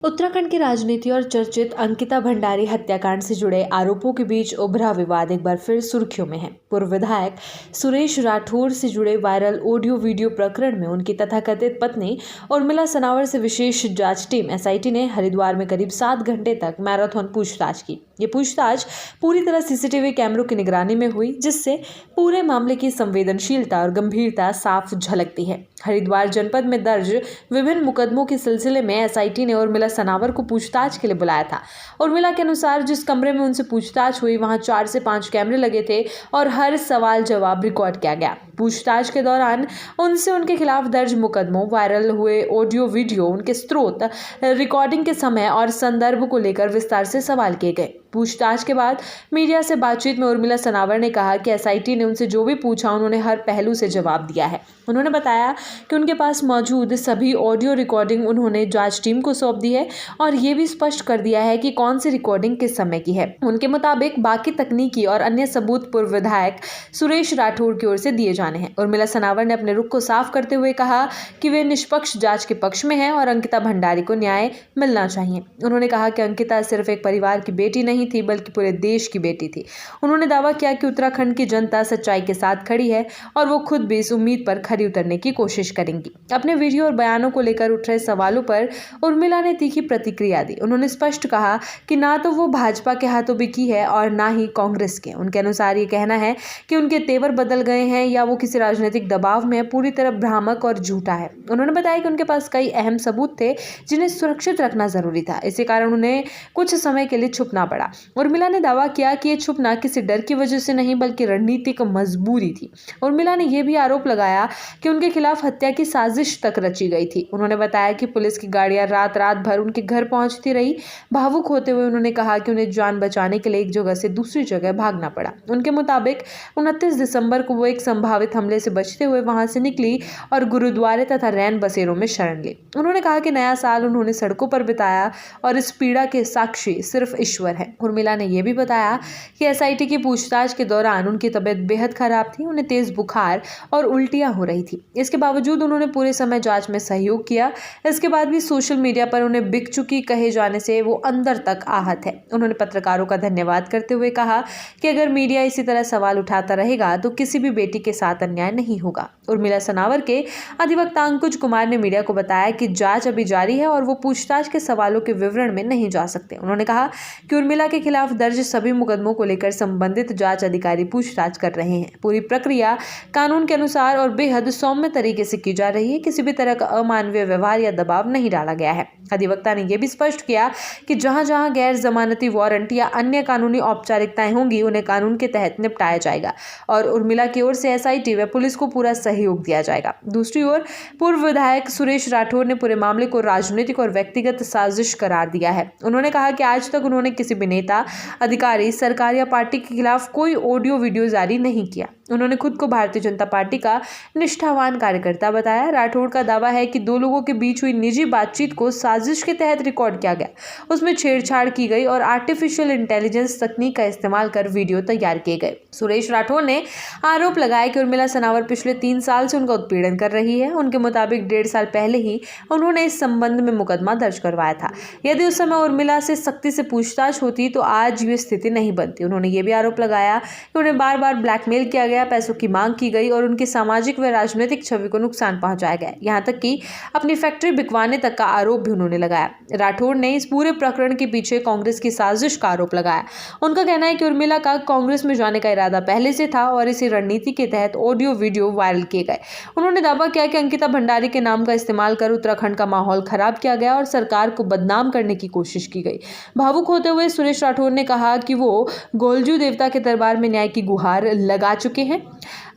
उत्तराखंड की राजनीति और चर्चित अंकिता भंडारी हत्याकांड से जुड़े आरोपों के बीच उभरा विवाद एक बार फिर सुर्खियों में है। पूर्व विधायक सुरेश राठौर से जुड़े वायरल ऑडियो वीडियो प्रकरण में उनकी तथाकथित पत्नी उर्मिला सनावर से विशेष जांच टीम एसआईटी ने हरिद्वार में करीब 7 घंटे तक मैराथन पूछताछ की। ये पूछताछ पूरी तरह सीसीटीवी कैमरों की निगरानी में हुई, जिससे पूरे मामले की संवेदनशीलता और गंभीरता साफ झलकती है। हरिद्वार जनपद में दर्ज विभिन्न मुकदमों के सिलसिले में एसआईटी ने उर्मिला सनावर को पूछताछ के लिए बुलाया था। उर्मिला के अनुसार जिस कमरे में उनसे पूछताछ हुई वहां 4 से 5 कैमरे लगे थे और हर सवाल जवाब रिकॉर्ड किया गया। पूछताछ के दौरान उनसे उनके खिलाफ दर्ज मुकदमों, वायरल हुए ऑडियो वीडियो, उनके स्रोत, रिकॉर्डिंग के समय और संदर्भ को लेकर विस्तार से सवाल किए गए। पूछताछ के बाद मीडिया से बातचीत में उर्मिला सनावर ने कहा कि एसआईटी ने उनसे जो भी पूछा उन्होंने हर पहलू से जवाब दिया है। उन्होंने बताया कि उनके पास मौजूद सभी ऑडियो रिकॉर्डिंग उन्होंने जांच टीम को सौंप दी है और ये भी स्पष्ट कर दिया है कि कौन सी रिकॉर्डिंग किस समय की है। उनके मुताबिक बाकी तकनीकी और अन्य सबूत पूर्व विधायक सुरेश राठौर की ओर से दिए जाने हैं। उर्मिला सनावर ने अपने रुख को साफ करते हुए कहा कि वे निष्पक्ष जांच के पक्ष में हैं और अंकिता भंडारी को न्याय मिलना चाहिए। उन्होंने कहा कि अंकिता सिर्फ एक परिवार की बेटी नहीं थी बल्कि पूरे देश की बेटी थी। उन्होंने दावा किया कि उत्तराखंड की जनता सच्चाई के साथ खड़ी है और वो खुद भी इस उम्मीद पर खरी उतरने की कोशिश करेंगी। अपने वीडियो और बयानों को लेकर उठ रहे सवालों पर उर्मिला ने तीखी प्रतिक्रिया दी। उन्होंने स्पष्ट कहा कि ना तो वो भाजपा के हाथों बिकी है और ना ही कांग्रेस के। उनके अनुसार ये कहना है कि उनके तेवर बदल गए हैं या वो किसी राजनीतिक दबाव में पूरी तरह भ्रामक और झूठा है। उन्होंने बताया कि उनके पास कई अहम सबूत थे जिन्हें सुरक्षित रखना जरूरी था, इसी कारण उन्हें कुछ समय के लिए छुपना पड़ा। उर्मिला ने दावा किया कि ये छुपना किसी डर की वजह से नहीं बल्कि रणनीतिक मजबूरी थी। उर्मिला ने यह भी आरोप लगाया कि उनके खिलाफ हत्या की साजिश तक रची गई थी। उन्होंने बताया कि पुलिस की गाड़ियां रात रात भर उनके घर पहुंचती रही। भावुक होते हुए उन्होंने कहा कि उन्हें जान बचाने के लिए एक जगह से दूसरी जगह भागना पड़ा। उनके मुताबिक 29 दिसंबर को वो एक संभावित हमले से बचते हुए वहां से निकली और गुरुद्वारे तथा रैन बसेरों में शरण ली। उन्होंने कहा कि नया साल उन्होंने सड़कों पर बिताया और इस पीड़ा के साक्षी सिर्फ ईश्वर है। उर्मिला ने यह भी बताया कि एसआईटी की पूछताछ के दौरान उनकी तबीयत बेहद खराब थी। उन्हें तेज बुखार और उल्टियां हो रही थी। इसके बावजूद उन्होंने पूरे समय जांच में सहयोग किया। इसके बाद भी सोशल मीडिया पर उन्हें बिक चुकी कहे जाने से वो अंदर तक आहत है। उन्होंने पत्रकारों का धन्यवाद करते हुए कहा कि अगर मीडिया इसी तरह सवाल उठाता रहेगा तो किसी भी बेटी के साथ अन्याय नहीं होगा। उर्मिला सनावर के अधिवक्ता अंकुज कुमार ने मीडिया को बताया कि जांच अभी जारी है और वो पूछताछ के सवालों के विवरण में नहीं जा सकते। उन्होंने कहा कि उर्मिला के खिलाफ दर्ज सभी मुकदमों को लेकर संबंधित जांच अधिकारी पूछताछ कर रहे हैं। पूरी प्रक्रिया कानून के अनुसार और बेहद सौम्य तरीके से की जा रही है। किसी भी तरह का अमानवीय व्यवहार या दबाव नहीं डाला गया है। अधिवक्ता ने यह भी स्पष्ट किया कि जहां जहां गैर जमानती वारंट या अन्य कानूनी औपचारिकताएं होंगी उन्हें कानून के तहत निपटाया जाएगा और उर्मिला की ओर से एसआईटी व पुलिस को पूरा सहयोग दिया जाएगा। दूसरी ओर पूर्व विधायक सुरेश राठौर ने पूरे मामले को राजनीतिक और व्यक्तिगत साजिश करार दिया है। उन्होंने कहा कि आज तक उन्होंने किसी भी नेता, अधिकारी, सरकार या पार्टी के खिलाफ कोई ऑडियो वीडियो जारी नहीं किया। उन्होंने खुद को भारतीय जनता पार्टी का निष्ठावान कार्यकर्ता बताया। राठौर का दावा है कि 2 लोगों के बीच हुई निजी बातचीत को साजिश के तहत रिकॉर्ड किया गया, उसमें छेड़छाड़ की गई और आर्टिफिशियल इंटेलिजेंस तकनीक का इस्तेमाल कर वीडियो तैयार किए गए। सुरेश राठौर ने आरोप लगाया कि उर्मिला सनावर पिछले 3 साल से उनका उत्पीड़न कर रही है। उनके मुताबिक 1.5 साल पहले ही उन्होंने इस संबंध में मुकदमा दर्ज करवाया था। यदि उस समय उर्मिला से सख्ती से पूछताछ होती तो आज ये स्थिति नहीं बनती। उन्होंने ये भी आरोप लगाया कि उन्हें बार बार ब्लैकमेल किया गया, पैसों की मांग की गई और उनकी सामाजिक व राजनीतिक छवि को नुकसान पहुंचाया गया, यहाँ तक कि अपनी फैक्ट्री बिकवाने तक का आरोप भी उन्होंने लगाया। राठौर ने इस पूरे प्रकरण के पीछे कांग्रेस की साजिश का आरोप लगाया। उनका कहना है कि उर्मिला का कांग्रेस में जाने का इरादा पहले से था और इसी रणनीति के तहत ऑडियो वीडियो वायरल किए गए। उन्होंने दावा किया कि अंकिता भंडारी के नाम का इस्तेमाल कर उत्तराखंड का माहौल खराब किया गया और सरकार को बदनाम करने की कोशिश की गई। भावुक होते हुए सुरेश राठौर ने कहा कि वो गोलजू देवता के दरबार में न्याय की गुहार लगा चुके हैं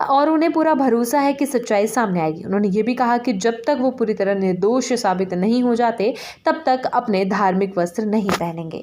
और उन्हें पूरा भरोसा है कि सच्चाई सामने आएगी। उन्होंने ये भी कहा कि जब तक वो पूरी तरह निर्दोष साबित नहीं हो जाते तब तक अपने धार्मिक वस्त्र नहीं पहनेंगे।